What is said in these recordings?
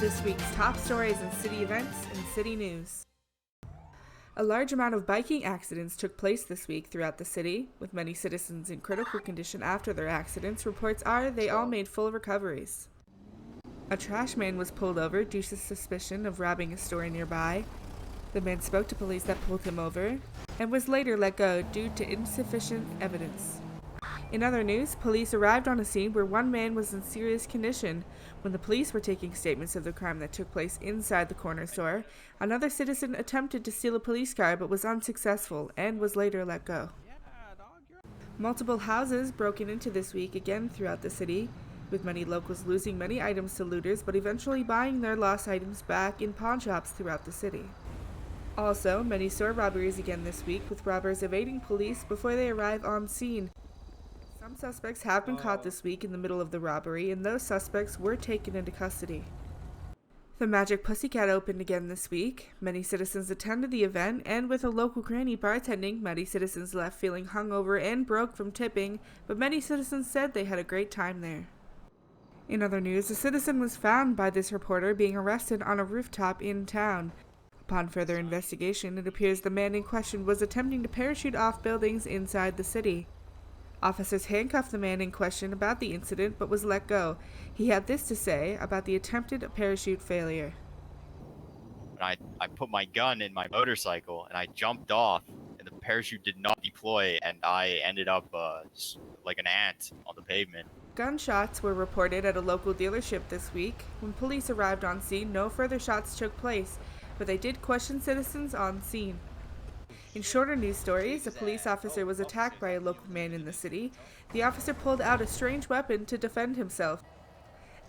This week's top stories and city events and city news. A large amount of biking accidents took place this week throughout the city, with many citizens in critical condition after their accidents. Reports are they all made full recoveries. A trash man was pulled over due to suspicion of robbing a store nearby. The man spoke to police that pulled him over and was later let go due to insufficient evidence. In other news, police arrived on a scene where one man was in serious condition. When the police were taking statements of the crime that took place inside the corner store, another citizen attempted to steal a police car but was unsuccessful and was later let go. Multiple houses broken into this week again throughout the city, with many locals losing many items to looters but eventually buying their lost items back in pawn shops throughout the city. Also, many store robberies again this week, with robbers evading police before they arrive on scene. Some suspects have been caught this week in the middle of the robbery, and those suspects were taken into custody. The Magic Pussycat opened again this week. Many citizens attended the event, and with a local granny bartending, many citizens left feeling hungover and broke from tipping, but many citizens said they had a great time there. In other news, a citizen was found by this reporter being arrested on a rooftop in town. Upon further investigation, it appears the man in question was attempting to parachute off buildings inside the city. Officers handcuffed the man in question about the incident but was let go. He had this to say about the attempted parachute failure. I put my gun in my motorcycle and I jumped off and the parachute did not deploy and I ended up just like an ant on the pavement. Gunshots were reported at a local dealership this week. When police arrived on scene, no further shots took place, but they did question citizens on scene. In shorter news stories, a police officer was attacked by a local man in the city. The officer pulled out a strange weapon to defend himself.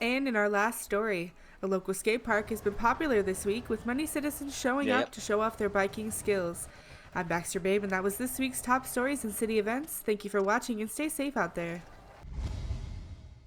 And in our last story, a local skate park has been popular this week, with many citizens showing up to show off their biking skills. I'm Baxter, and that was this week's top stories and city events. Thank you for watching and stay safe out there.